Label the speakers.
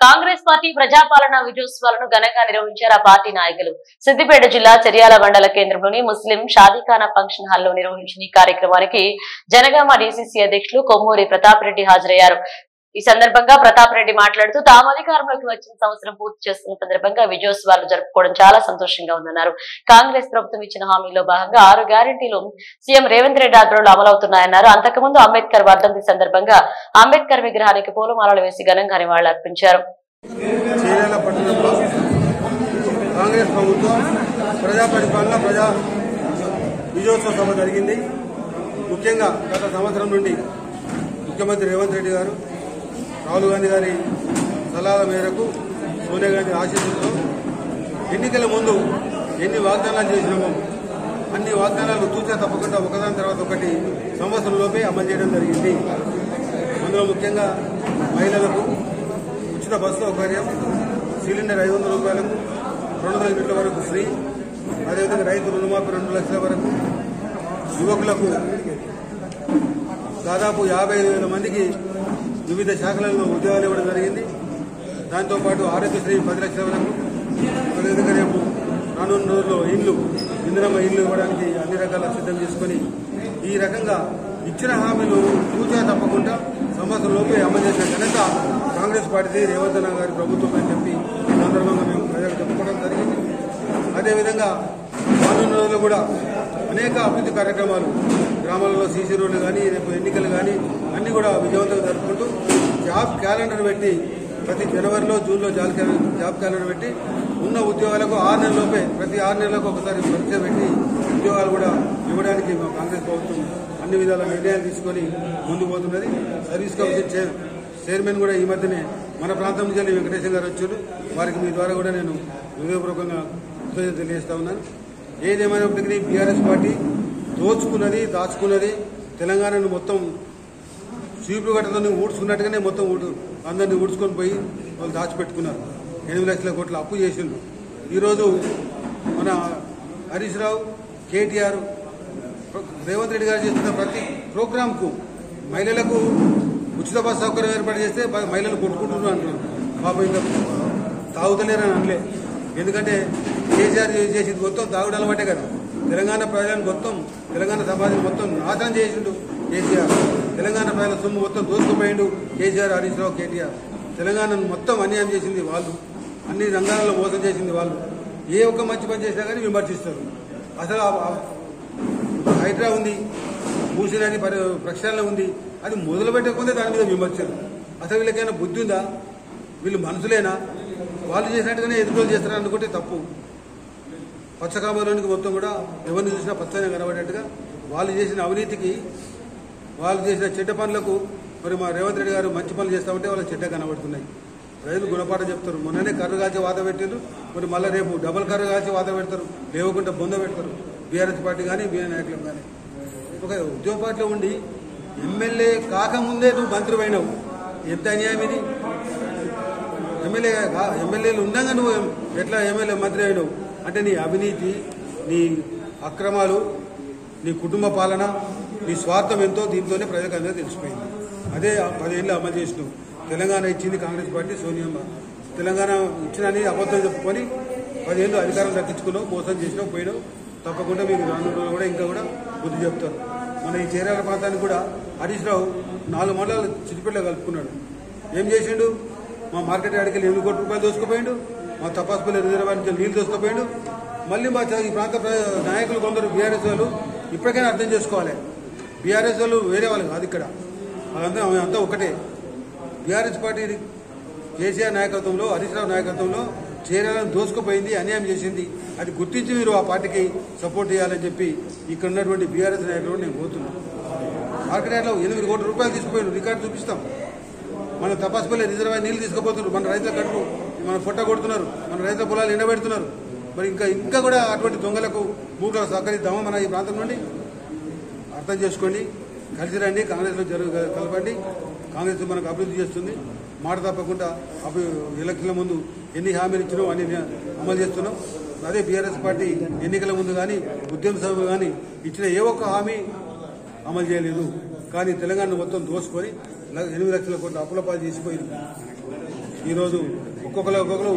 Speaker 1: Congress party ప్రజాపాలన విజయోత్సవాలను ఘనంగా నిర్వహించారు ఆ పార్టీ నాయకులు. సిద్దిపేట జిల్లా చెర్యాల మండల కేంద్రంలోని ముస్లిం షాదీఖానా ఫంక్షన్ హాల్లో నిర్వహించిన ఈ కార్యక్రమానికి జనగామ డీసీసీ అధ్యక్షులు కొమ్మూరి ప్రతాప్ రెడ్డి హాజరయ్యారు. ఈ సందర్భంగా ప్రతాప్ రెడ్డి మాట్లాడుతూ తాము అధికారంలోకి వచ్చిన సంవత్సరం పూర్తి చేస్తున్న సందర్భంగా విజయోత్సవాలు జరుపుకోవడం చాలా సంతోషంగా ఉందన్నారు. కాంగ్రెస్ ప్రభుత్వం ఇచ్చిన హామీలో భాగంగా 6 గ్యారెంటీలు సీఎం రేవంత్ రెడ్డి ఆధ్వర్యంలో అమలవుతున్నాయన్నారు. అంతకుముందు అంబేద్కర్ వర్ధంతి సందర్భంగా అంబేద్కర్ విగ్రహానికి పూలమాలలు వేసి ఘనంగా నివాళులర్పించారు.
Speaker 2: కాంగ్రెస్ ప్రభుత్వం ప్రజా పరిపాలన ప్రజా విజయోత్సవ సభ జరిగింది. ముఖ్యంగా గత సంవత్సరం నుండి ముఖ్యమంత్రి రేవంత్ రెడ్డి గారు రాహుల్ గాంధీ గారి సలహాల మేరకు సోనియా గాంధీ ఆశీస్సులతో ఎన్నికల ముందు ఎన్ని వాగ్దానాలు చేసినామో అన్ని వాగ్దానాలు తూచా తప్పకుండా ఒకదాని తర్వాత ఒకటి సంవత్సరంలోపే అమలు చేయడం జరిగింది. అందులో ముఖ్యంగా మహిళలకు ఉచిత బస్సు సౌకర్యం, సిలిండర్ 500 రూపాయలకు 200 యూనిట్ల వరకు ఫ్రీ, అదేవిధంగా రైతు రుణమాఫీ 2 లక్షల వరకు, యువకులకు దాదాపు 55,000 మందికి వివిధ శాఖలలో ఉద్యోగాలు ఇవ్వడం జరిగింది. దాంతోపాటు ఆరోగ్యశ్రీ 10 లక్షల వరకు, అదేవిధంగా రేపు రానున్న రోజుల్లో ఇందిరమ్మ ఇళ్లు ఇవ్వడానికి అన్ని రకాల సిద్ధం చేసుకుని ఈ రకంగా ఇచ్చిన హామీలు తూచా తప్పకుండా సంవత్సరంలోపే అమలు చేసిన ఘనత కాంగ్రెస్ పార్టీ రేవంత్ గారి ప్రభుత్వం అని చెప్పి సందర్భంగా మేము ప్రజలకు చెప్పుకోవడం జరిగింది. అదేవిధంగా రానున్న రోజుల్లో కూడా అనేక అభివృద్ధి కార్యక్రమాలు గ్రామాలలో సీసీ రోడ్లు కానీ రేపు ఎన్నికలు కానీ అన్ని కూడా విజయవంతంగా జరుపుకుంటూ జాబ్ క్యాలెండర్ పెట్టి ప్రతి జనవరిలో జూన్లో జాబ్ క్యాలెండర్ పెట్టి ఉన్న ఉద్యోగాలకు 6 నెలలలోపే ప్రతి 6 నెలలకు ఒకసారి పరీక్ష పెట్టి ఉద్యోగాలు కూడా ఇవ్వడానికి మా కాంగ్రెస్ ప్రభుత్వం అన్ని విధాల నిర్ణయాలు తీసుకొని ముందుకు పోతున్నది. సర్వీస్ కమిషన్ చైర్మన్ కూడా ఈ మధ్యనే మన ప్రాంతం నుంచి వెంకటేశ్వర గారు వచ్చారు. వారికి మీ ద్వారా కూడా నేను హృదయపూర్వకంగా కృతజ్ఞతలు తెలియజేస్తా ఉన్నాను. ఏదేమైనప్పటికీ బీఆర్ఎస్ పార్టీ దోచుకున్నది దాచుకున్నది తెలంగాణను మొత్తం చీపురు గట్టతో ఊడ్చుకున్నట్టుగానే మొత్తం అందరినీ ఊడ్చుకొని పోయి వాళ్ళు దాచిపెట్టుకున్నారు. 8 లక్షల కోట్ల అప్పు చేసిండ్రు. ఈరోజు మన హరీష్ రావు, కేటీఆర్, రేవంత్ రెడ్డి గారు చేస్తున్న ప్రతి ప్రోగ్రాంకు మహిళలకు ఉచిత బస్సు సౌకర్యం ఏర్పాటు చేస్తే మహిళలు కొట్టుకుంటున్నారు అంటున్నారు. పాపం ఇంకా తాగుతలేరని అనలే. ఎందుకంటే కేసీఆర్ చేసింది మొత్తం తాగుడు అలవాటే కదా. తెలంగాణ ప్రజలను మొత్తం తెలంగాణ సమాజం మొత్తం నాశనం చేసిండు కేసీఆర్. తెలంగాణ ప్రజల సొమ్ము మొత్తం దోసుకుపోయిండు కేసీఆర్, హరీష్ రావు, కేటీఆర్. తెలంగాణను మొత్తం అన్యాయం చేసింది వాళ్ళు, అన్ని రంగాలలో మోసం చేసింది వాళ్ళు. ఏ ఒక్క మంచి పని చేసినా కానీ విమర్శిస్తారు. అసలు హైడ్రా ఉంది, మూసినని ప్రక్షాళన ఉంది, అది మొదలు పెట్టకపోతే దాని మీద విమర్శలు. అసలు వీళ్ళకైనా బుద్ధి ఉందా? వీళ్ళు మనుషులేనా? వాళ్ళు చేసినట్టుగానే ఎదుర్కోలు చేస్తారని అనుకుంటే తప్పు. పచ్చకామలోనికి మొత్తం కూడా ఎవరిని చూసినా పచ్చనే కనబడేట్టుగా వాళ్ళు చేసిన అవినీతికి, వాళ్ళు చేసిన చెడ్డ పనులకు మరి మా రేవంత్ రెడ్డి గారు మంచి పనులు చేస్తా ఉంటే వాళ్ళకి చెడ్డ కనబడుతున్నాయి. ప్రజలు గుణపాఠం చెప్తారు. మొన్ననే కర్ర కాల్చి వాద పెట్టారు, మరి మళ్ళీ రేపు డబుల్ కర్ర కాల్చి వాద పెడతారు, లేవకుండా బొంద పెడతారు. బీఆర్ఎస్ పార్టీ కానీ బీఆర్ నాయకులు కానీ ఒక ఉద్యోగ పార్టీలో ఉండి ఎమ్మెల్యే కాకముందే నువ్వు మంత్రి అయినావు. ఎంత అన్యాయం ఇది! ఎమ్మెల్యేలు ఉండగా నువ్వు ఎట్లా ఎమ్మెల్యే మంత్రి అయినావు అంటే నీ అవినీతి, నీ అక్రమాలు, నీ కుటుంబ పాలన, నీ స్వార్థం ఎంతో దీంతోనే ప్రజలకు అందరూ తెలిసిపోయింది. అదే 10 ఏళ్ళు అమలు చేసినావు. తెలంగాణ ఇచ్చింది కాంగ్రెస్ పార్టీ, సోనియమ్మ. తెలంగాణ ఇచ్చినని అబద్ధం చెప్పుకొని 10 ఏళ్ళు అధికారం దక్కించుకున్నావు, మోసం చేసినావు, పోయినావు. తప్పకుండా మీకు రాను రోజులు కూడా ఇంకా కూడా బుద్ధి చెప్తారు. మన ఈ చేరాల ప్రాంతానికి కూడా హరీష్ రావు 4 మండలాలు చిటిపెట్టలో కలుపుకున్నాడు. ఏం చేసిండు? మా మార్కెట్ యార్డ్కి 8 కోట్ల రూపాయలు దోసుకుపోయిండు. మా తపాసుపల్లి రిజర్వాయర్కి నీళ్లు దోసుకుపోయిండు. మళ్ళీ మా ఈ ప్రాంత నాయకులు కొందరు బీఆర్ఎస్ వాళ్ళు ఇప్పటికైనా అర్థం చేసుకోవాలి. బీఆర్ఎస్ వాళ్ళు వేరే వాళ్ళు కాదు, ఇక్కడ అంతా ఒకటే. బీఆర్ఎస్ పార్టీ కేసీఆర్ నాయకత్వంలో, హరీష్ రావు నాయకత్వంలో చేరాలను దోసుకుపోయింది, అన్యాయం చేసింది. అది గుర్తించి మీరు ఆ పార్టీకి సపోర్ట్ చేయాలని చెప్పి ఇక్కడ ఉన్నటువంటి బీఆర్ఎస్ నాయకులు నేను కోరుతున్నాను. మార్కెట్ యార్డ్లో 8 కోట్ల రూపాయలు తీసుకుపోయిండు, రికార్డు చూపిస్తాం. మన తపాసుపల్లి రిజర్వాయర్ నీళ్లు తీసుకుపోతున్నారు, మన రైతుల కడుపు మన పొట్ట కొడుతున్నారు, మన రైతుల పొలాలు ఎండబెడుతున్నారు. మరి ఇంకా కూడా అటువంటి దొంగలకు భూములకు సహకరిద్దామా? మన ఈ ప్రాంతం నుండి అర్థం చేసుకోండి, కలిసి రండి, కాంగ్రెస్లో కలపండి. కాంగ్రెస్ మనకు అభివృద్ధి చేస్తుంది. మాట తప్పకుండా ఎలక్షన్ల ముందు ఎన్ని హామీలు ఇచ్చినాం అన్ని అమలు చేస్తున్నాం. అదే బీఆర్ఎస్ పార్టీ ఎన్నికల ముందు కానీ ఉద్యమ సభ కానీ ఇచ్చిన ఏ ఒక్క హామీ అమలు చేయలేదు. కానీ తెలంగాణ మొత్తం దోసుకొని 8 లక్షల కోట్ల అప్పుల పాలు చేసిపోయింది. ఈరోజు ఒక్కొక్కరు